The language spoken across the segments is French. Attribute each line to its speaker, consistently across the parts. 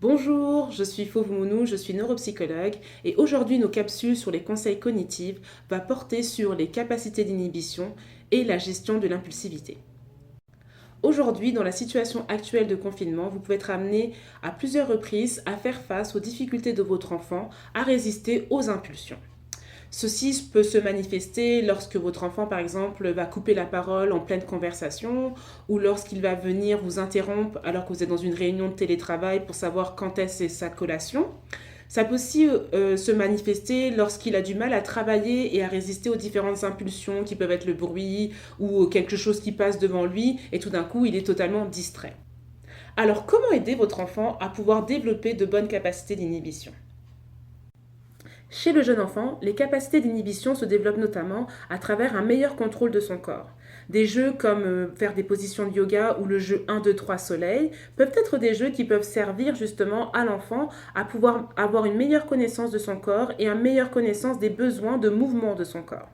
Speaker 1: Bonjour, je suis Fauve Mounou, je suis neuropsychologue et aujourd'hui nos capsules sur les conseils cognitifs va porter sur les capacités d'inhibition et la gestion de l'impulsivité. Aujourd'hui, dans la situation actuelle de confinement, vous pouvez être amené à plusieurs reprises à faire face aux difficultés de votre enfant à résister aux impulsions. Ceci peut se manifester lorsque votre enfant, par exemple, va couper la parole en pleine conversation ou lorsqu'il va venir vous interrompre alors que vous êtes dans une réunion de télétravail pour savoir quand est-ce sa collation. Ça peut aussi se manifester lorsqu'il a du mal à travailler et à résister aux différentes impulsions qui peuvent être le bruit ou quelque chose qui passe devant lui et tout d'un coup il est totalement distrait. Alors comment aider votre enfant à pouvoir développer de bonnes capacités d'inhibition ? Chez le jeune enfant, les capacités d'inhibition se développent notamment à travers un meilleur contrôle de son corps. Des jeux comme faire des positions de yoga ou le jeu 1, 2, 3 soleil peuvent être des jeux qui peuvent servir justement à l'enfant à pouvoir avoir une meilleure connaissance de son corps et une meilleure connaissance des besoins de mouvement de son corps.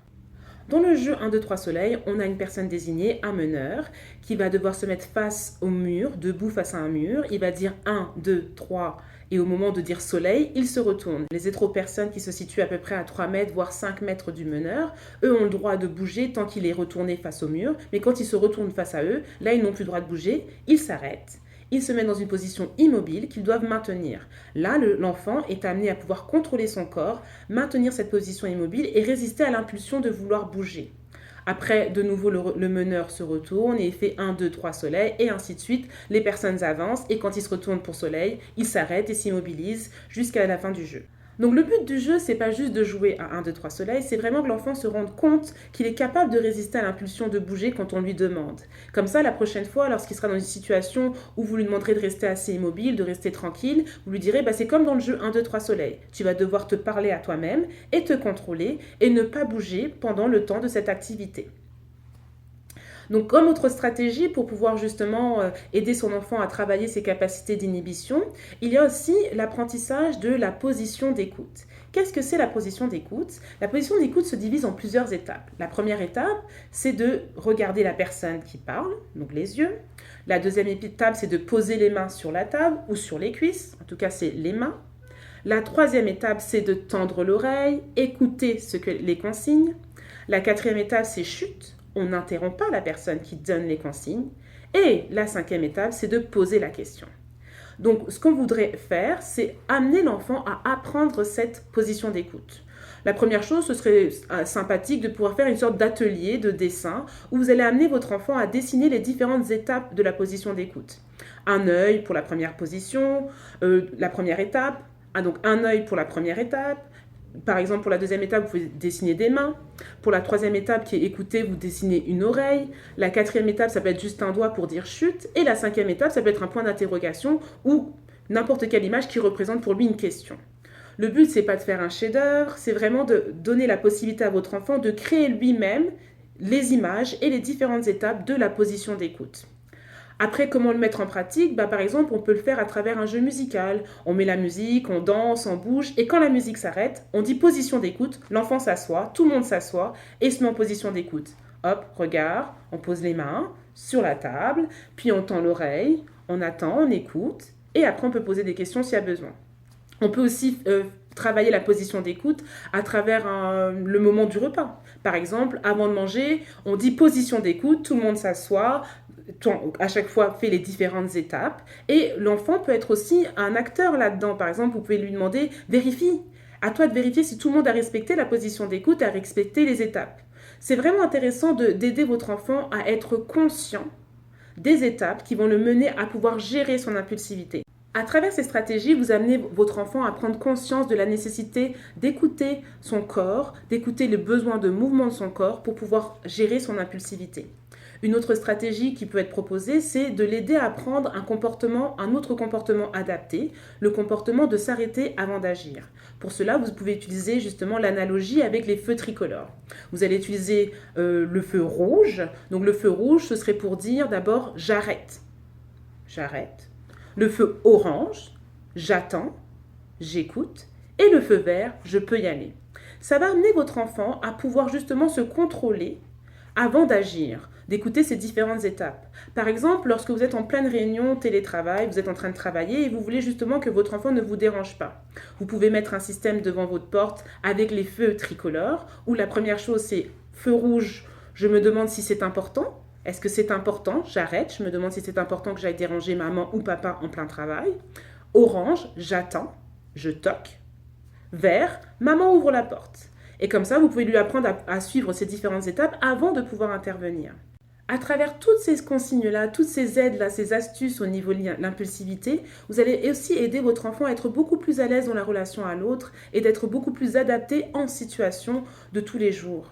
Speaker 1: Dans le jeu 1, 2, 3 soleil, on a une personne désignée, un meneur, qui va devoir se mettre face au mur, debout face à un mur. Il va dire 1, 2, 3 et au moment de dire soleil, il se retourne. Les autres personnes qui se situent à peu près à 3 mètres, voire 5 mètres du meneur, eux ont le droit de bouger tant qu'il est retourné face au mur. Mais quand il se retourne face à eux, là, ils n'ont plus le droit de bouger. Ils s'arrêtent. Ils se mettent dans une position immobile qu'ils doivent maintenir. Là, l'enfant est amené à pouvoir contrôler son corps, maintenir cette position immobile et résister à l'impulsion de vouloir bouger. Après, de nouveau, le meneur se retourne et fait 1, 2, 3 soleil et ainsi de suite. Les personnes avancent et quand ils se retournent pour soleil, ils s'arrêtent et s'immobilisent jusqu'à la fin du jeu. Donc le but du jeu, c'est pas juste de jouer à 1, 2, 3 soleil, c'est vraiment que l'enfant se rende compte qu'il est capable de résister à l'impulsion de bouger quand on lui demande. Comme ça, la prochaine fois, lorsqu'il sera dans une situation où vous lui demanderez de rester assez immobile, de rester tranquille, vous lui direz, c'est comme dans le jeu 1, 2, 3 soleil. Tu vas devoir te parler à toi-même et te contrôler et ne pas bouger pendant le temps de cette activité. Donc, comme autre stratégie pour pouvoir justement aider son enfant à travailler ses capacités d'inhibition, il y a aussi l'apprentissage de la position d'écoute. Qu'est-ce que c'est la position d'écoute ? La position d'écoute se divise en plusieurs étapes. La première étape, c'est de regarder la personne qui parle, donc les yeux. La deuxième étape, c'est de poser les mains sur la table ou sur les cuisses. En tout cas, c'est les mains. La troisième étape, c'est de tendre l'oreille, écouter les consignes. La quatrième étape, c'est chute. On n'interrompt pas la personne qui donne les consignes. Et la cinquième étape, c'est de poser la question. Donc, ce qu'on voudrait faire, c'est amener l'enfant à apprendre cette position d'écoute. La première chose, ce serait sympathique de pouvoir faire une sorte d'atelier de dessin où vous allez amener votre enfant à dessiner les différentes étapes de la position d'écoute. Un œil pour la première position, la première étape. Donc, un œil pour la première étape. Par exemple, pour la deuxième étape, vous pouvez dessiner des mains. Pour la troisième étape, qui est écouter, vous dessinez une oreille. La quatrième étape, ça peut être juste un doigt pour dire chute. Et la cinquième étape, ça peut être un point d'interrogation ou n'importe quelle image qui représente pour lui une question. Le but, c'est pas de faire un chef-d'œuvre, c'est vraiment de donner la possibilité à votre enfant de créer lui-même les images et les différentes étapes de la position d'écoute. Après, comment le mettre en pratique ? Par exemple, on peut le faire à travers un jeu musical. On met la musique, on danse, on bouge, et quand la musique s'arrête, on dit position d'écoute, l'enfant s'assoit, tout le monde s'assoit et se met en position d'écoute. Hop, regarde, on pose les mains sur la table, puis on tend l'oreille, on attend, on écoute, et après on peut poser des questions s'il y a besoin. On peut aussi travailler la position d'écoute à travers le moment du repas. Par exemple, avant de manger, on dit position d'écoute, tout le monde s'assoit, à chaque fois fait les différentes étapes et l'enfant peut être aussi un acteur là-dedans. Par exemple, vous pouvez lui demander vérifie. À toi de vérifier si tout le monde a respecté la position d'écoute, a respecté les étapes. C'est vraiment intéressant d'aider votre enfant à être conscient des étapes qui vont le mener à pouvoir gérer son impulsivité. À travers ces stratégies, vous amenez votre enfant à prendre conscience de la nécessité d'écouter son corps, d'écouter les besoins de mouvement de son corps pour pouvoir gérer son impulsivité. Une autre stratégie qui peut être proposée, c'est de l'aider à prendre un autre comportement adapté, le comportement de s'arrêter avant d'agir. Pour cela, vous pouvez utiliser justement l'analogie avec les feux tricolores. Vous allez utiliser le feu rouge. Donc le feu rouge, ce serait pour dire d'abord j'arrête. J'arrête. Le feu orange, j'attends, j'écoute. Et le feu vert, je peux y aller. Ça va amener votre enfant à pouvoir justement se contrôler avant d'agir. d'écouter ces différentes étapes. Par exemple, lorsque vous êtes en pleine réunion télétravail, vous êtes en train de travailler et vous voulez justement que votre enfant ne vous dérange pas. Vous pouvez mettre un système devant votre porte avec les feux tricolores, où la première chose c'est feu rouge, je me demande si c'est important. Est-ce que c'est important? J'arrête, je me demande si c'est important que j'aille déranger maman ou papa en plein travail. Orange, j'attends, je toque. Vert, maman ouvre la porte. Et comme ça, vous pouvez lui apprendre à suivre ces différentes étapes avant de pouvoir intervenir. À travers toutes ces consignes-là, toutes ces aides-là, ces astuces au niveau de l'impulsivité, vous allez aussi aider votre enfant à être beaucoup plus à l'aise dans la relation à l'autre et d'être beaucoup plus adapté en situation de tous les jours.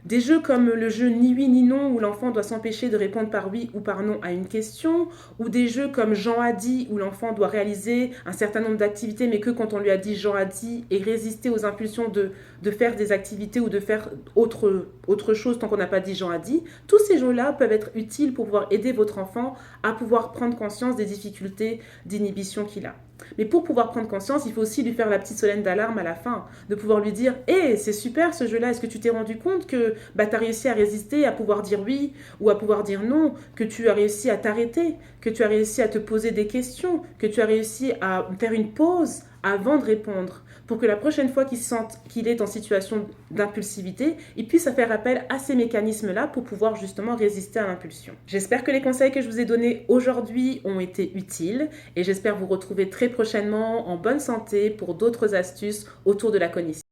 Speaker 1: Des jeux comme le jeu ni oui ni non où l'enfant doit s'empêcher de répondre par oui ou par non à une question, ou des jeux comme Jean a dit où l'enfant doit réaliser un certain nombre d'activités mais que quand on lui a dit Jean a dit et résister aux impulsions de faire des activités ou de faire autre chose tant qu'on n'a pas dit Jean a dit. Tous ces jeux-là peuvent être utiles pour pouvoir aider votre enfant à pouvoir prendre conscience des difficultés d'inhibition qu'il a. Mais pour pouvoir prendre conscience, il faut aussi lui faire la petite sonnette d'alarme à la fin, de pouvoir lui dire « Hé, c'est super ce jeu-là, est-ce que tu t'es rendu compte que tu as réussi à résister, à pouvoir dire oui ou à pouvoir dire non, que tu as réussi à t'arrêter, que tu as réussi à te poser des questions, que tu as réussi à faire une pause avant de répondre ?» pour que la prochaine fois qu'il sente qu'il est en situation d'impulsivité, il puisse faire appel à ces mécanismes-là pour pouvoir justement résister à l'impulsion. J'espère que les conseils que je vous ai donnés aujourd'hui ont été utiles et j'espère vous retrouver très prochainement en bonne santé pour d'autres astuces autour de la cognition.